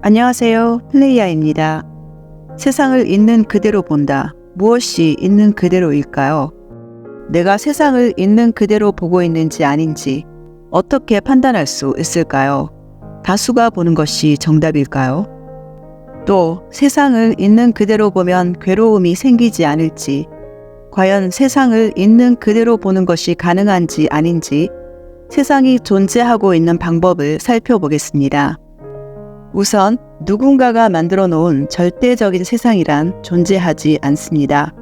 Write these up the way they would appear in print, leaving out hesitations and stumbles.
안녕하세요. 플레이야입니다. 세상을 있는 그대로 본다. 무엇이 있는 그대로일까요? 내가 세상을 있는 그대로 보고 있는지 아닌지 어떻게 판단할 수 있을까요? 다수가 보는 것이 정답일까요? 또 세상을 있는 그대로 보면 괴로움이 생기지 않을지, 과연 세상을 있는 그대로 보는 것이 가능한지 아닌지 세상이 존재하고 있는 방법을 살펴보겠습니다. 우선 누군가가 만들어 놓은 절대적인 세상이란 존재하지 않습니다.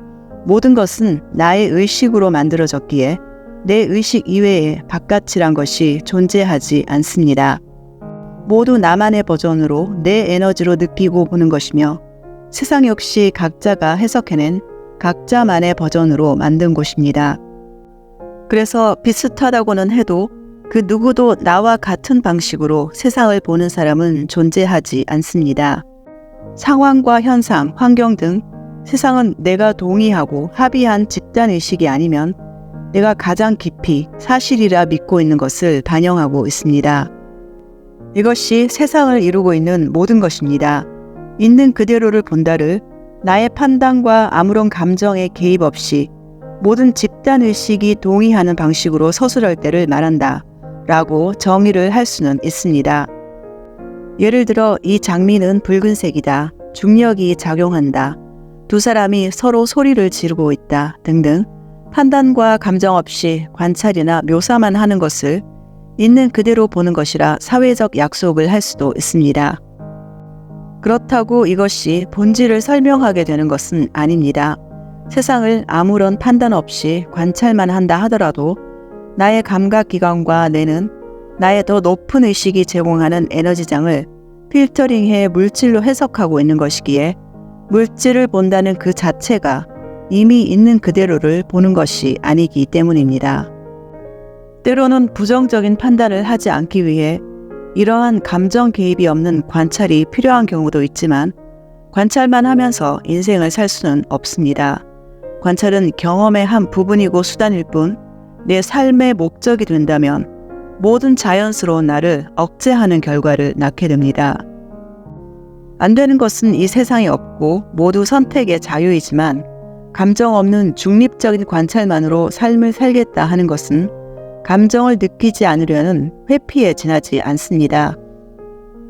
모든 것은 나의 의식으로 만들어졌기에 내 의식 이외에 바깥이란 것이 존재하지 않습니다. 모두 나만의 버전으로 내 에너지로 느끼고 보는 것이며 세상 역시 각자가 해석해낸 각자만의 버전으로 만든 곳입니다. 그래서 비슷하다고는 해도 그 누구도 나와 같은 방식으로 세상을 보는 사람은 존재하지 않습니다. 상황과 현상, 환경 등 세상은 내가 동의하고 합의한 집단의식이 아니면 내가 가장 깊이 사실이라 믿고 있는 것을 반영하고 있습니다. 이것이 세상을 이루고 있는 모든 것입니다. 있는 그대로를 본다를 나의 판단과 아무런 감정의 개입 없이 모든 집단의식이 동의하는 방식으로 서술할 때를 말한다 라고 정의를 할 수는 있습니다. 예를 들어 이 장미는 붉은색이다, 중력이 작용한다, 두 사람이 서로 소리를 지르고 있다 등등 판단과 감정 없이 관찰이나 묘사만 하는 것을 있는 그대로 보는 것이라 사회적 약속을 할 수도 있습니다. 그렇다고 이것이 본질을 설명하게 되는 것은 아닙니다. 세상을 아무런 판단 없이 관찰만 한다 하더라도 나의 감각기관과 뇌는 나의 더 높은 의식이 제공하는 에너지장을 필터링해 물질로 해석하고 있는 것이기에 물질을 본다는 그 자체가 이미 있는 그대로를 보는 것이 아니기 때문입니다. 때로는 부정적인 판단을 하지 않기 위해 이러한 감정 개입이 없는 관찰이 필요한 경우도 있지만 관찰만 하면서 인생을 살 수는 없습니다. 관찰은 경험의 한 부분이고 수단일 뿐 내 삶의 목적이 된다면 모든 자연스러운 나를 억제하는 결과를 낳게 됩니다. 안 되는 것은 이 세상에 없고 모두 선택의 자유이지만 감정 없는 중립적인 관찰만으로 삶을 살겠다 하는 것은 감정을 느끼지 않으려는 회피에 지나지 않습니다.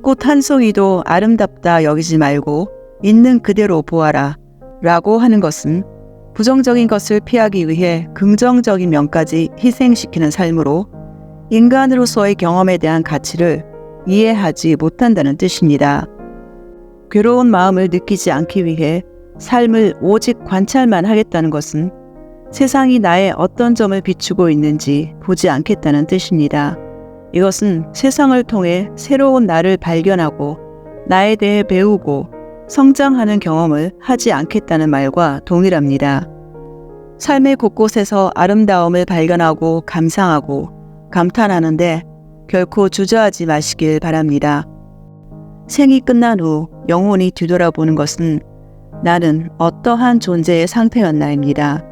꽃 한 송이도 아름답다 여기지 말고 있는 그대로 보아라 라고 하는 것은 부정적인 것을 피하기 위해 긍정적인 면까지 희생시키는 삶으로 인간으로서의 경험에 대한 가치를 이해하지 못한다는 뜻입니다. 괴로운 마음을 느끼지 않기 위해 삶을 오직 관찰만 하겠다는 것은 세상이 나의 어떤 점을 비추고 있는지 보지 않겠다는 뜻입니다. 이것은 세상을 통해 새로운 나를 발견하고 나에 대해 배우고 성장하는 경험을 하지 않겠다는 말과 동일합니다. 삶의 곳곳에서 아름다움을 발견하고 감상하고 감탄하는데 결코 주저하지 마시길 바랍니다. 생이 끝난 후 영혼이 뒤돌아보는 것은 나는 어떠한 존재의 상태였나입니다.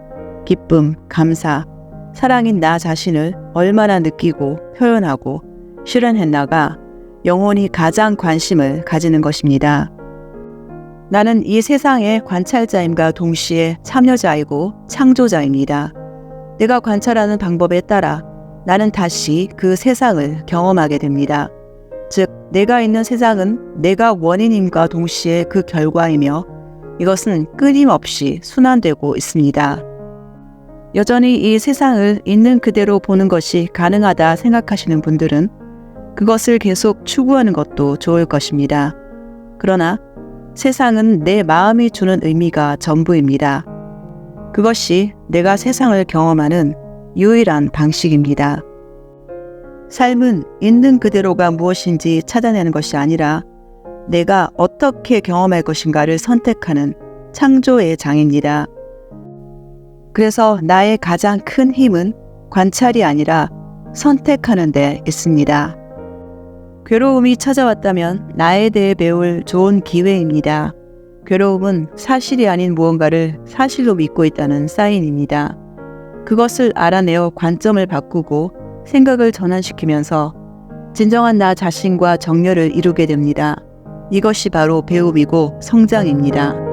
기쁨, 감사, 사랑인 나 자신을 얼마나 느끼고 표현하고 실현했나가 영혼이 가장 관심을 가지는 것입니다. 나는 이 세상의 관찰자임과 동시에 참여자이고 창조자입니다. 내가 관찰하는 방법에 따라 나는 다시 그 세상을 경험하게 됩니다. 즉, 내가 있는 세상은 내가 원인임과 동시에 그 결과이며 이것은 끊임없이 순환되고 있습니다. 여전히 이 세상을 있는 그대로 보는 것이 가능하다 생각하시는 분들은 그것을 계속 추구하는 것도 좋을 것입니다. 그러나 세상은 내 마음이 주는 의미가 전부입니다. 그것이 내가 세상을 경험하는 유일한 방식입니다. 삶은 있는 그대로가 무엇인지 찾아내는 것이 아니라 내가 어떻게 경험할 것인가를 선택하는 창조의 장입니다. 그래서 나의 가장 큰 힘은 관찰이 아니라 선택하는 데 있습니다. 괴로움이 찾아왔다면 나에 대해 배울 좋은 기회입니다. 괴로움은 사실이 아닌 무언가를 사실로 믿고 있다는 사인입니다. 그것을 알아내어 관점을 바꾸고 생각을 전환시키면서 진정한 나 자신과 정렬을 이루게 됩니다. 이것이 바로 배움이고 성장입니다.